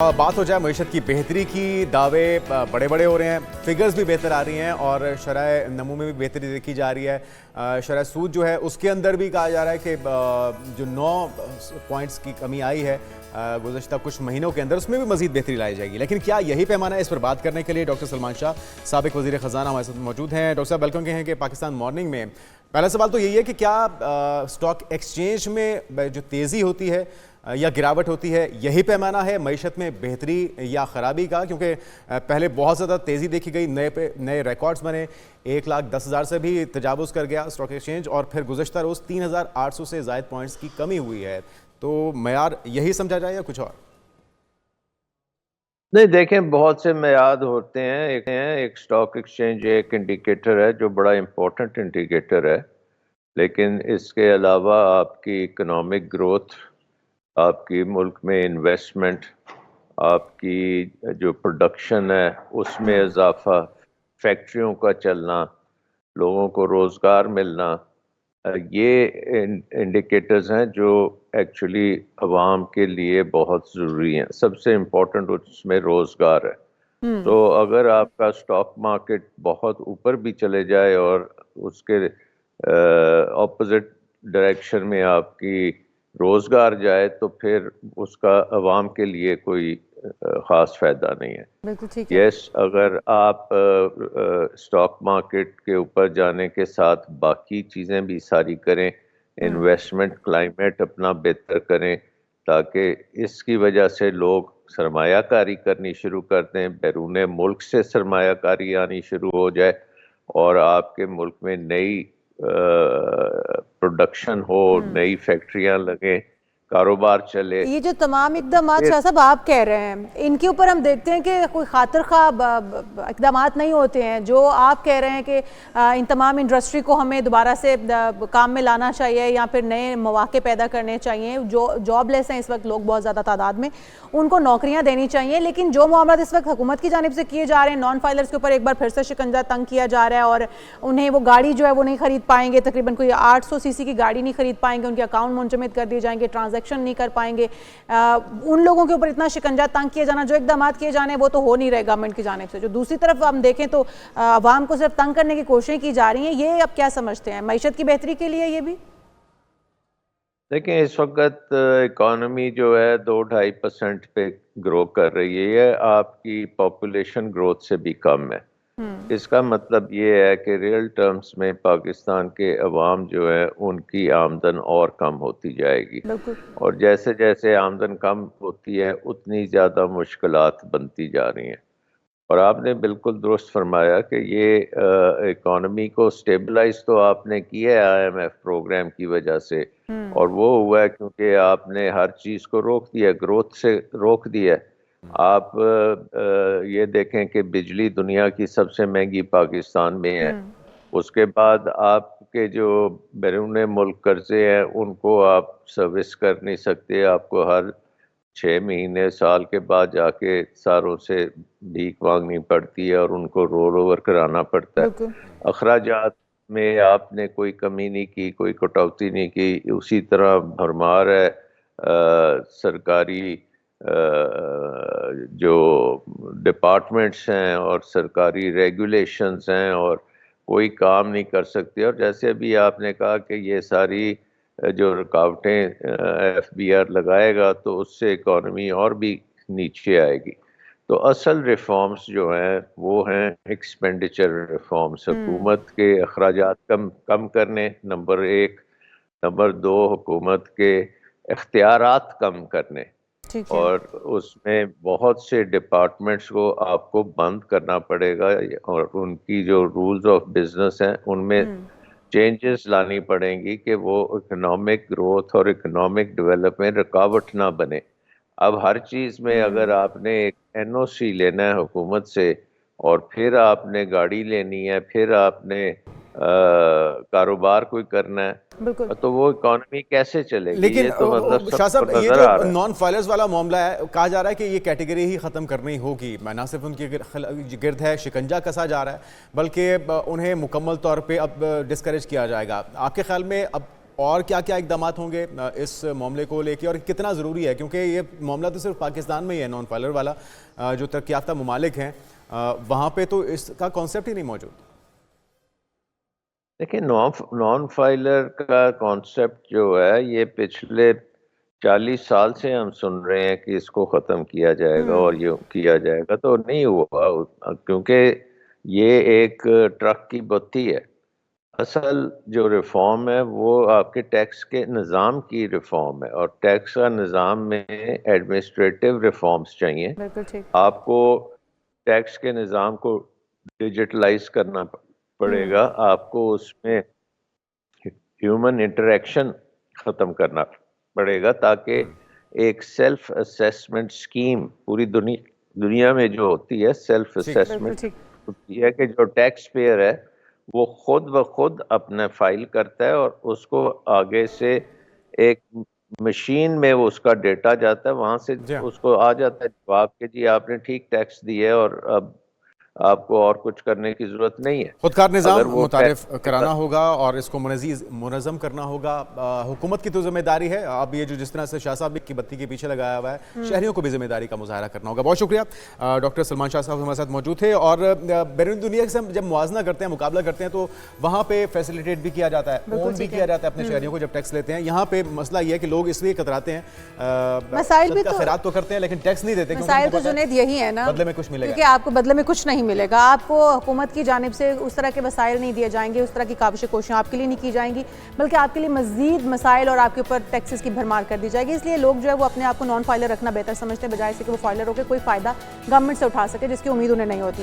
बात हो जाए मईशत की बेहतरी की, दावे बड़े बड़े हो रहे हैं, फिगर्स भी बेहतर आ रही हैं और शरह नमू में भी बेहतरी देखी जा रही है। शरह सूद जो है उसके अंदर भी कहा जा रहा है कि जो 9 पॉइंट्स की कमी आई है गुज़श्ता कुछ महीनों के अंदर, उसमें भी मज़ीद बेहतरी लाई जाएगी। लेकिन क्या यही पैमाना है? इस पर बात करने के लिए डॉक्टर सलमान शाह साबिक वज़ीर ख़ज़ाना हमारे साथ मौजूद हैं। डॉक्टर साहब वेलकम कहें कि पाकिस्तान मॉर्निंग में पहला सवाल तो यही है कि क्या स्टॉक एक्सचेंज में जो तेज़ी होती है या गिरावट होती है, यही पैमाना है मईशत में बेहतरी या ख़राबी का? क्योंकि पहले बहुत ज़्यादा तेज़ी देखी गई, नए रिकॉर्ड्स बने, 1,10,000 से भी तजावुज़ कर गया स्टॉक एक्सचेंज, और फिर गुज़श्ता रोज़ 3,800 से ज़ायद पॉइंट्स की कमी हुई है। तो मयार यही समझा जाए या कुछ और? नहीं, देखें, बहुत से मयाद होते हैं। एक स्टॉक एक्सचेंज एक इंडिकेटर है जो बड़ा इम्पोर्टेंट इंडिकेटर है, लेकिन इसके अलावा आपकी इकोनॉमिक ग्रोथ, आपकी मुल्क में इन्वेस्टमेंट, आपकी जो प्रोडक्शन है उसमें इजाफा, फैक्ट्रियों का चलना, लोगों को रोज़गार मिलना, ये इंडिकेटर्स हैं जो एक्चुअली अवाम के लिए बहुत ज़रूरी हैं। सबसे इम्पोर्टेंट उसमें रोज़गार है। तो अगर आपका स्टॉक मार्केट बहुत ऊपर भी चले जाए और उसके ऑपोजिट डायरेक्शन में आपकी रोज़गार जाए, तो फिर उसका अवाम के लिए कोई ख़ास फ़ायदा नहीं है। बिल्कुल ठीक है। यस, अगर आप स्टॉक मार्केट के ऊपर जाने के साथ बाकी चीज़ें भी सारी करें, इन्वेस्टमेंट क्लाइमेट अपना बेहतर करें, ताकि इसकी वजह से लोग सरमायाकारी करनी शुरू कर दें, बैरून मुल्क से सरमायाकारी आनी शुरू हो जाए और आपके मुल्क में नई प्रोडक्शन हो, नई फैक्ट्रियां लगें, कारोबार चले। ये जो तमाम इकदामात शाह साहब आप कह रहे हैं, इनके ऊपर हम देखते हैं कि कोई खातिर खा इकदामात नहीं होते हैं। जो आप कह रहे हैं कि इन तमाम इंडस्ट्री को हमें दोबारा से काम में लाना चाहिए या फिर नए मौके पैदा करने चाहिए, जो जॉबलेस हैं इस वक्त लोग बहुत ज़्यादा तादाद में, उनको नौकरियां देनी चाहिए। लेकिन जो मामला इस वक्त हुकूमत की जानिब से किए जा रहे हैं, नॉन फाइलर्स के ऊपर एक बार फिर से शिकंजा तंग किया जा रहा है और उन्हें वो गाड़ी जो है वो नहीं खरीद पाएंगे, तकरीबन कोई 800 सीसी की गाड़ी नहीं खरीद पाएंगे, उनके अकाउंट मुंजमद कर दिए जाएंगे, ट्रांजैक्शन नहीं कर पाएंगे। उन लोगों के ऊपर इतना शिकंजा तंग किया जाना, जो इकदाम किए जाने वो तो हो नहीं रहे गवर्नमेंट की जानिब से। जो दूसरी तरफ हम देखें तो आवाम को सिर्फ तंग करने की कोशिशें की जा रही हैं। ये आप क्या समझते हैं, मईशत की बेहतरी के लिए ये भी? देखें, इस वक्त इकॉनमी जो है 2-2.5% पे ग्रो कर रही है। ये आपकी पॉपुलेशन ग्रोथ से भी कम है। इसका मतलब ये है कि रियल टर्म्स में पाकिस्तान के अवाम जो है उनकी आमदन और कम होती जाएगी, और जैसे जैसे आमदन कम होती है उतनी ज़्यादा मुश्किलात बनती जा रही हैं। और आपने बिल्कुल दुरुस्त फरमाया कि ये इकॉनमी को स्टेबलाइज तो आपने किया है IMF प्रोग्राम की वजह से, और वो हुआ है क्योंकि आपने हर चीज़ को रोक दिया, ग्रोथ से रोक दिया। आप ये देखें कि बिजली दुनिया की सबसे महंगी पाकिस्तान में है। उसके बाद आपके जो बैरून मुल्क कर्जे हैं उनको आप सर्विस कर नहीं सकते, आपको हर 6 महीने साल के बाद जाके सारों से भीख मांगनी पड़ती है और उनको रोल ओवर कराना पड़ता है। अखराजात में आपने कोई कमी नहीं की, कोई कटौती नहीं की, उसी तरह भरमार है सरकारी जो डिपार्टमेंट्स हैं और सरकारी रेगुलेशंस हैं, और कोई काम नहीं कर सकते। और जैसे अभी आपने कहा कि ये सारी जो रुकावटें FBR लगाएगा तो उससे इकॉनमी और भी नीचे आएगी। तो असल रिफॉर्म्स जो हैं वो हैं एक्सपेंडिचर रिफॉर्म्स, हुकूमत के अखराजात कम करने, नंबर 1। नंबर 2, हुकूमत के इख्तियारात कम करने, और उसमें बहुत से डिपार्टमेंट्स को आपको बंद करना पड़ेगा और उनकी जो रूल्स ऑफ बिजनेस हैं उनमें चेंजेस लानी पड़ेंगी कि वो इकोनॉमिक ग्रोथ और इकोनॉमिक डेवलपमेंट रुकावट ना बने। अब हर चीज़ में अगर आपने एक NOC लेना है हुकूमत से, और फिर आपने गाड़ी लेनी है, फिर आपने कारोबार कोई करना है, तो वो इकोनॉमी कैसे चलेगी? लेकिन ये तो मतलब शाह साहब, ये जो नॉन फाइलर्स वाला मामला है, कहा जा रहा है कि ये कैटेगरी ही ख़त्म करनी होगी। ना सिर्फ उनके गिर्द है शिकंजा कसा जा रहा है, बल्कि उन्हें मुकम्मल तौर पे अब डिस्करेज किया जाएगा। आपके ख्याल में अब اور کیا کیا اقدامات ہوں گے اس معاملے کو لے کے, اور کتنا ضروری ہے, کیونکہ یہ معاملہ تو صرف پاکستان میں ہی ہے, نان فائلر والا, جو ترقی یافتہ ممالک ہیں وہاں پہ تو اس کا کانسیپٹ ہی نہیں موجود. دیکھیں نان فائلر کا کانسیپٹ جو ہے یہ پچھلے 40 سال سے ہم سن رہے ہیں کہ اس کو ختم کیا جائے گا اور یہ کیا جائے گا, تو نہیں ہوا, کیونکہ یہ ایک ٹرک کی بتی ہے. اصل جو ریفارم ہے وہ آپ کے ٹیکس کے نظام کی ریفارم ہے, اور ٹیکس کا نظام میں ایڈمنسٹریٹو ریفارمز چاہیے. بالکل ٹھیک. آپ کو ٹیکس کے نظام کو ڈیجیٹلائز کرنا پڑے گا, آپ کو اس میں ہیومن انٹریکشن ختم کرنا پڑے گا, تاکہ ایک سیلف اسیسمنٹ سکیم پوری دنیا میں جو ہوتی ہے, سیلف اسیسمنٹ ہوتی ہے کہ جو ٹیکس پیئر ہے وہ خود بخود اپنا فائل کرتا ہے, اور اس کو آگے سے ایک مشین میں اس کا ڈیٹا جاتا ہے, وہاں سے اس کو آ جاتا ہے جواب کہ جی آپ نے ٹھیک ٹیکس دی ہے اور اب آپ کو اور کچھ کرنے کی ضرورت نہیں ہے. خودکار نظام متعارف کرانا ہوگا اور اس کو منظم کرنا ہوگا. حکومت کی تو ذمہ داری ہے, اب یہ جو جس طرح سے شاہ صاحب کی بتی کے پیچھے لگایا ہوا ہے, شہریوں کو بھی ذمہ داری کا مظاہرہ کرنا ہوگا. بہت شکریہ. ڈاکٹر سلمان شاہ صاحب ہمارے ساتھ موجود تھے. اور بیرون دنیا سے ہم جب موازنہ کرتے ہیں, مقابلہ کرتے ہیں, تو وہاں پہ فیسیلیٹیٹ بھی کیا جاتا ہے, اون بھی کیا جاتا ہے اپنے شہریوں کو جب ٹیکس لیتے ہیں. یہاں پہ مسئلہ یہ ہے کہ لوگ اس لیے کتراتے ہیں, خیرات تو کرتے ہیں لیکن ٹیکس نہیں دیتے. مسائل تو جنید یہی ہے نا, بدلے میں کچھ ملے گا, کیونکہ آپ کو بدلے میں کچھ نہیں ملے گا. آپ کو حکومت کی جانب سے اس طرح کے وسائل نہیں دیے جائیں گے, اس طرح کی کاوشیں کوششیں آپ کے لیے نہیں کی جائیں گی, بلکہ آپ کے لیے مزید مسائل اور آپ کے اوپر ٹیکسز کی بھرمار کر دی جائے گی. اس لیے لوگ جو ہے وہ اپنے آپ کو نان فائلر رکھنا بہتر سمجھتے ہیں, بجائے سے کہ وہ فائلر ہو کے کوئی فائدہ گورنمنٹ سے اٹھا سکے جس کی امید انہیں نہیں ہوتی.